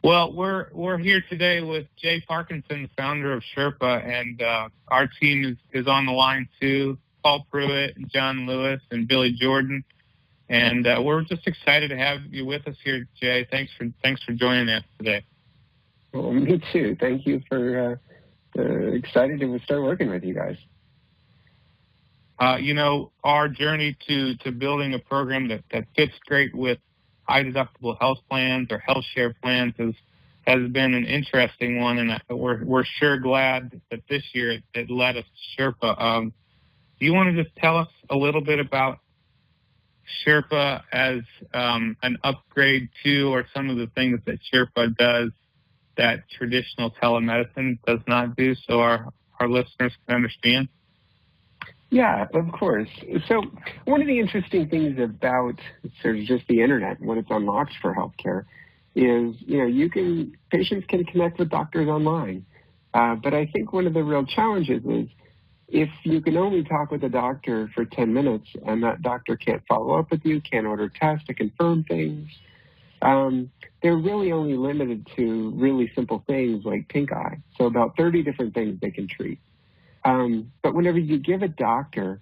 Well, we're here today with Jay Parkinson, founder of Sherpaa, and our team is on the line too. Paul Pruitt, and John Lewis, and Billy Jordan, and we're just excited to have you with us here, Jay. Thanks for joining us today. Well, me too. Thank you for excited to start working with you guys. Our journey to building a program that fits great with high deductible health plans or health share plans has been an interesting one, and we're sure glad that this year it led us to Sherpaa. Do you want to just tell us a little bit about Sherpaa as an upgrade to, or some of the things that Sherpaa does that traditional telemedicine does not do, so our listeners can understand? Yeah, of course. So one of the interesting things about sort of just the internet, when it's unlocked for healthcare, is, patients can connect with doctors online. But I think one of the real challenges is if you can only talk with a doctor for 10 minutes and that doctor can't follow up with you, can't order tests to confirm things, they're really only limited to really simple things like pink eye. So about 30 different things they can treat. But whenever you give a doctor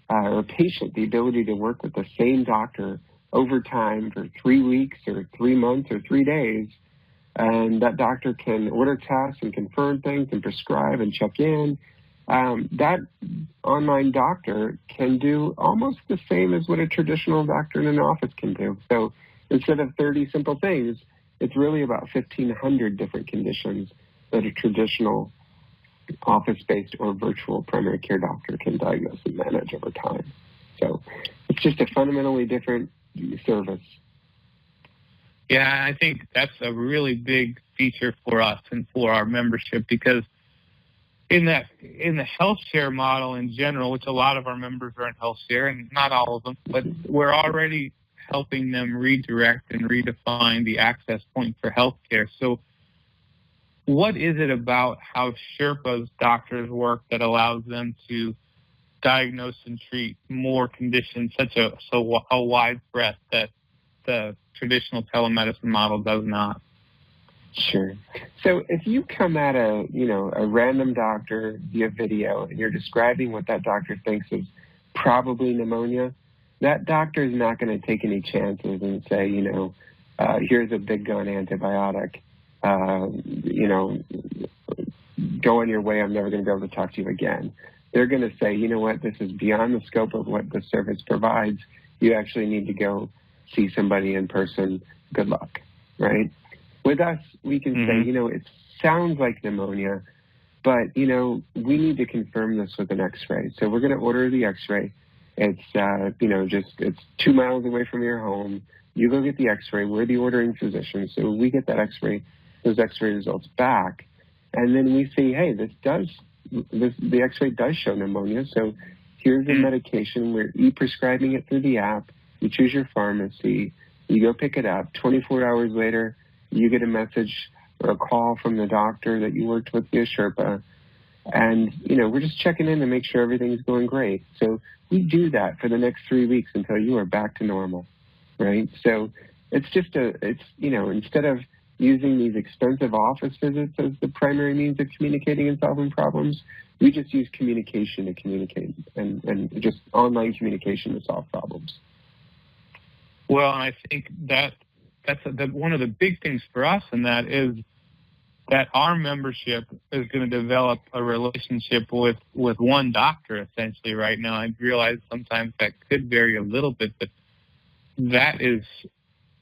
or a patient the ability to work with the same doctor over time for 3 weeks or 3 months or 3 days, and that doctor can order tests and confirm things and prescribe and check in, that online doctor can do almost the same as what a traditional doctor in an office can do. So instead of 30 simple things, it's really about 1,500 different conditions that a traditional office-based or virtual primary care doctor can diagnose and manage over time. So it's just a fundamentally different service. Yeah, I think that's a really big feature for us and for our membership, because in the health share model in general, which a lot of our members are in health share, and not all of them, but we're already helping them redirect and redefine the access point for healthcare. So what is it about how Sherpaa's doctors work that allows them to diagnose and treat more conditions, so a wide breadth that the traditional telemedicine model does not? Sure. So if you come at a random doctor via video and you're describing what that doctor thinks is probably pneumonia, that doctor is not going to take any chances and say, here's a big gun antibiotic. Go on your way. I'm never going to be able to talk to you again. They're going to say, you know what, this is beyond the scope of what the service provides. You actually need to go see somebody in person. Good luck, right? With us, we can say, it sounds like pneumonia, but, we need to confirm this with an x-ray. So we're going to order the x-ray. It's, it's 2 miles away from your home. You go get the x-ray. We're the ordering physician. So we get that x-ray, those x-ray results back. And then we say, hey, the x-ray does show pneumonia. So here's the medication. We're e-prescribing it through the app. You choose your pharmacy. You go pick it up. 24 hours later, you get a message or a call from the doctor that you worked with via Sherpaa. And, we're just checking in to make sure everything's going great. So we do that for the next 3 weeks until you are back to normal, right? So it's just instead of using these expensive office visits as the primary means of communicating and solving problems, we just use communication to communicate and just online communication to solve problems. Well, I think that's one of the big things for us, and that is that our membership is going to develop a relationship with one doctor essentially right now. I realize sometimes that could vary a little bit, but that is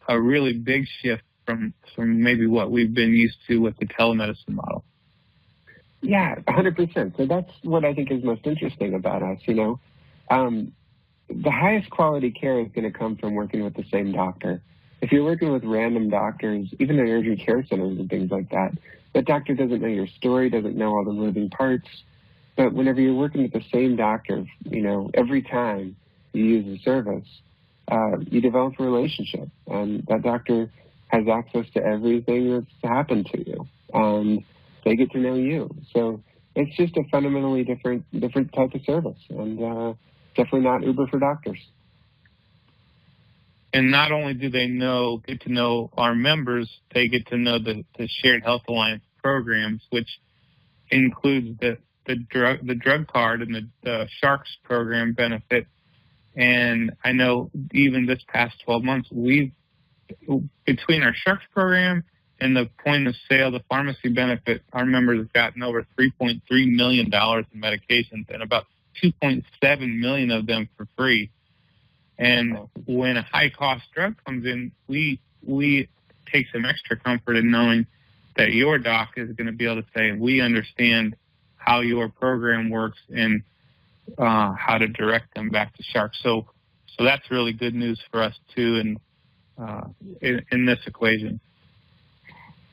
a really big shift from maybe what we've been used to with the telemedicine model. Yeah, 100%. So that's what I think is most interesting about us. The highest quality care is going to come from working with the same doctor. If you're working with random doctors, even in urgent care centers and things like that, that doctor doesn't know your story, doesn't know all the moving parts. But whenever you're working with the same doctor, every time you use the service, you develop a relationship. And that doctor has access to everything that's happened to you. And they get to know you. So it's just a fundamentally different type of service. And definitely not Uber for doctors. And not only do they get to know our members, they get to know the Shared Health Alliance programs, which includes the drug card and the Sharks program benefit. And I know even this past 12 months, between our Sharks program and the point of sale, the pharmacy benefit, our members have gotten over $3.3 million in medications and about 2.7 million of them for free. And when a high-cost drug comes in, we take some extra comfort in knowing that your doc is going to be able to say, we understand how your program works and how to direct them back to Sharks. So that's really good news for us too, and in this equation.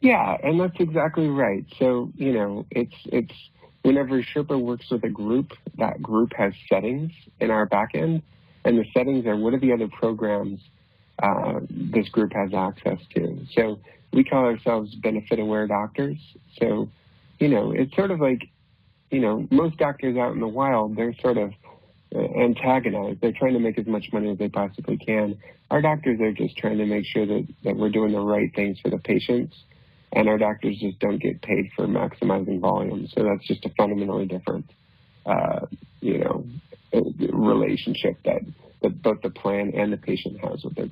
Yeah, and that's exactly right. So it's whenever Sherpaa works with a group, that group has settings in our back end, and the settings are what are the other programs this group has access to. So we call ourselves benefit-aware doctors. So, it's sort of like, most doctors out in the wild, they're sort of antagonized. They're trying to make as much money as they possibly can. Our doctors are just trying to make sure that we're doing the right things for the patients, and our doctors just don't get paid for maximizing volume. So that's just a fundamentally different, relationship that both the plan and the patient has with their